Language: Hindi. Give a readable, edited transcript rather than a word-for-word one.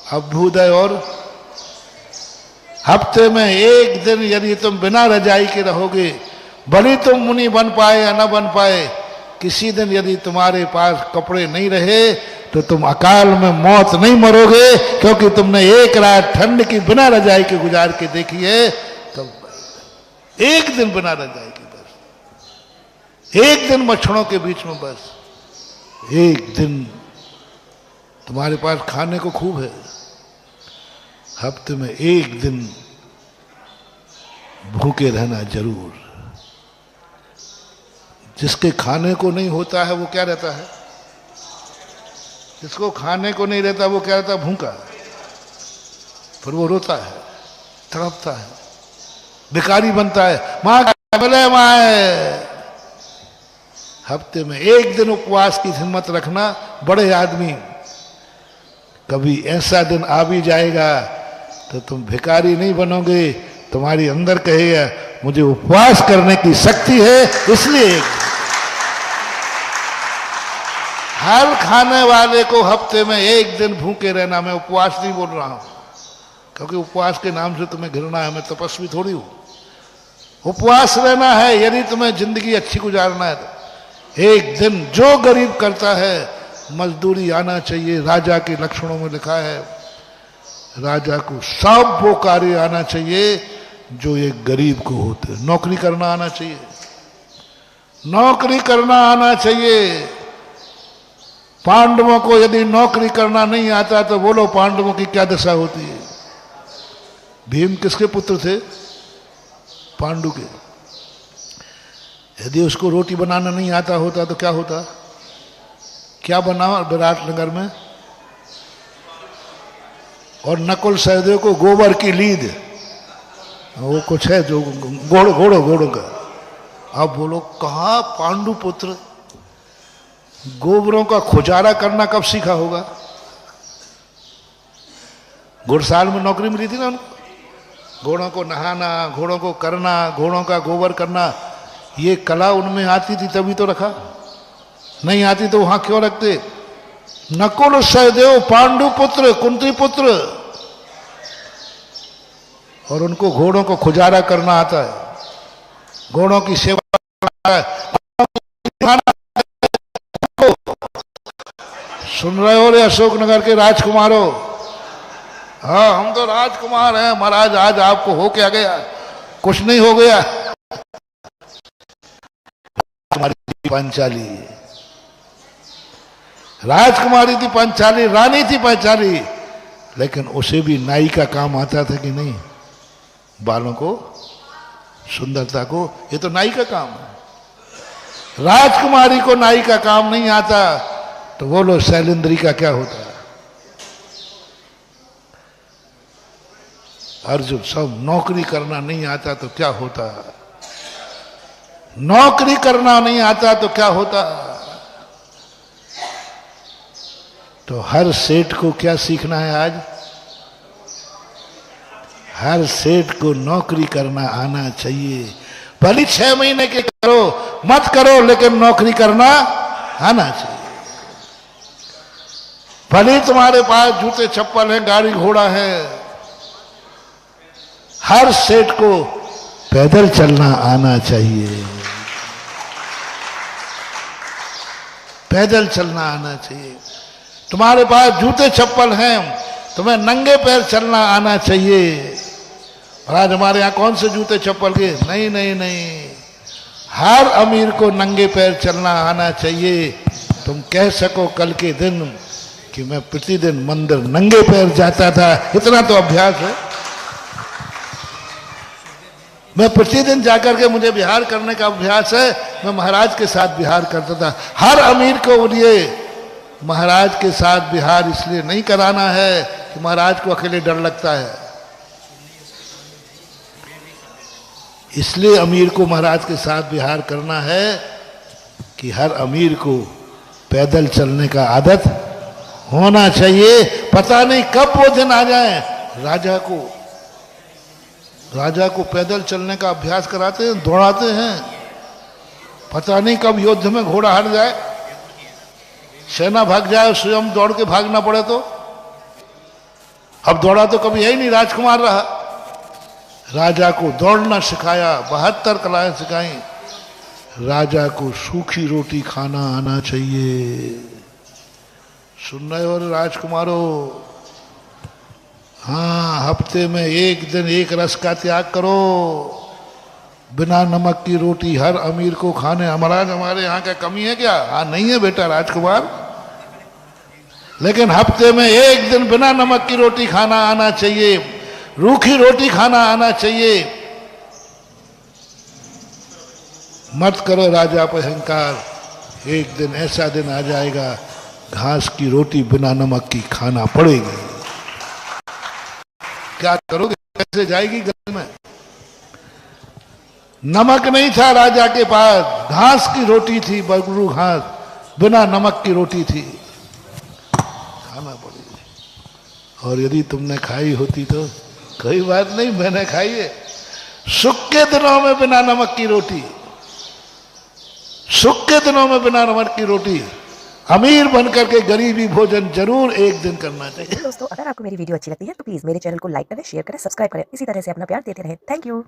अभ्युदय और हफ्ते में एक दिन यदि तुम बिना रजाई के रहोगे, भले तुम मुनि बन पाए या न बन पाए, किसी दिन यदि तुम्हारे पास कपड़े नहीं रहे तो तुम अकाल में मौत नहीं मरोगे, क्योंकि तुमने एक रात ठंड की बिना रजाई के गुजार के देखी है। तो एक दिन बिना रजाई की, बस एक दिन मच्छरों के बीच में, बस एक दिन तुम्हारे पास खाने को खूब है, हफ्ते में एक दिन भूखे रहना जरूर। जिसके खाने को नहीं होता है वो क्या रहता है? जिसको खाने को नहीं रहता वो क्या रहता है? भूखा। फिर वो रोता है, तड़पता है, भिखारी बनता है, माँ बोले माए। हफ्ते में एक दिन उपवास की हिम्मत रखना। बड़े आदमी, कभी ऐसा दिन आ भी जाएगा तो तुम भिखारी नहीं बनोगे, तुम्हारी अंदर कहेगा मुझे उपवास करने की शक्ति है, इसलिए हर खाने वाले को हफ्ते में एक दिन भूखे रहना। मैं उपवास नहीं बोल रहा हूं, क्योंकि उपवास के नाम से तुम्हें घृणा है, मैं तपस्वी थोड़ी हूं। उपवास रहना है यदि तुम्हें जिंदगी अच्छी गुजारना है तो एक दिन जो गरीब करता है, मजदूरी आना चाहिए। राजा के लक्षणों में लिखा है, राजा को सब वो कार्य आना चाहिए जो एक गरीब को होते। नौकरी करना आना चाहिए, नौकरी करना आना चाहिए। पांडवों को यदि नौकरी करना नहीं आता तो बोलो पांडवों की क्या दशा होती है। भीम किसके पुत्र थे? पांडु के। यदि उसको रोटी बनाना नहीं आता होता तो क्या होता? क्या बना विराटनगर में? और नकुल सहदेव को गोबर की लीद, वो कुछ है जो घोड़ों का। अब बोलो कहाँ पांडु पुत्र गोबरों का खुजारा करना कब सीखा होगा? घुड़साल में नौकरी मिली थी ना उनको। घोड़ों को नहाना, घोड़ों को करना, घोड़ों का गोबर करना, ये कला उनमें आती थी तभी तो रखा। नहीं आती तो वहां क्यों रखते? नकुल सहदेव पांडु पुत्र, कुंती पुत्र, और उनको घोड़ों को खुजारा करना आता है, घोड़ों की सेवा करना है। सुन रहे हो रे अशोकनगर के राजकुमारों? हाँ, हम तो राजकुमार हैं महाराज। आज आपको हो क्या गया? कुछ नहीं हो गया। हमारी पांचाली राजकुमारी थी, पांचाली रानी थी पांचाली, लेकिन उसे भी नाई का काम आता था कि नहीं? बालों को, सुंदरता को, ये तो नाई का काम है। राजकुमारी को नाई का काम नहीं आता तो बोलो शैलेंद्री का क्या होता? अर्जुन सब नौकरी करना नहीं आता तो क्या होता? नौकरी करना नहीं आता तो क्या होता? तो हर सेठ को क्या सीखना है आज? हर सेठ को नौकरी करना आना चाहिए। भले 6 महीने के करो, मत करो, लेकिन नौकरी करना आना चाहिए। भले तुम्हारे पास जूते चप्पल है, गाड़ी घोड़ा है, हर सेठ को पैदल चलना आना चाहिए। पैदल चलना आना चाहिए। तुम्हारे पास जूते चप्पल हैं, तुम्हें नंगे पैर चलना आना चाहिए। और आज हमारे यहाँ कौन से जूते चप्पल के? नहीं नहीं नहीं, हर अमीर को नंगे पैर चलना आना चाहिए। तुम कह सको कल के दिन कि मैं प्रतिदिन मंदिर नंगे पैर जाता था, इतना तो अभ्यास है। मैं प्रतिदिन जाकर के, मुझे विहार करने का अभ्यास है। मैं महाराज के साथ विहार करता था। हर अमीर को लिए महाराज के साथ विहार इसलिए नहीं कराना है कि महाराज को अकेले डर लगता है, इसलिए अमीर को महाराज के साथ विहार करना है कि हर अमीर को पैदल चलने का आदत होना चाहिए। पता नहीं कब वो दिन आ जाए, राजा को पैदल चलने का अभ्यास कराते हैं, दौड़ाते हैं। पता नहीं कब युद्ध में घोड़ा हट जाए, सेना भाग जाए, स्वयं दौड़ के भागना पड़े तो। अब दौड़ा तो कभी है ही नहीं, राजकुमार रहा। राजा को दौड़ना सिखाया, 72 कलाएं सिखाई। राजा को सूखी रोटी खाना आना चाहिए। सुन रहे हो राजकुमारों? हाँ, हफ्ते में एक दिन एक रस का त्याग करो। बिना नमक की रोटी हर अमीर को खाने। हमारे यहाँ का कमी है क्या? हाँ, नहीं है बेटा राजकुमार, लेकिन हफ्ते में एक दिन बिना नमक की रोटी खाना आना चाहिए, रूखी रोटी खाना आना चाहिए। मत करो राजा पर अहंकार। एक दिन ऐसा दिन आ जाएगा, घास की रोटी बिना नमक की खाना पड़ेगी। क्या करोगे? कैसे जाएगी गले में? नमक नहीं था राजा के पास, घास की रोटी थी, बगरू घास, बिना नमक की रोटी थी, खाना पड़ेगी। और यदि तुमने खाई होती तो कोई बात नहीं, मैंने खाई है। सुख के दिनों में बिना नमक की रोटी, सुख के दिनों में बिना नमक की रोटी। अमीर बनकर के गरीबी भोजन जरूर एक दिन करना चाहिए। दोस्तों, अगर आपको मेरी वीडियो अच्छी लगती है तो प्लीज मेरे चैनल को लाइक करें, शेयर करें, सब्सक्राइब करें। इसी तरह से अपना प्यार देते रहें। Thank you.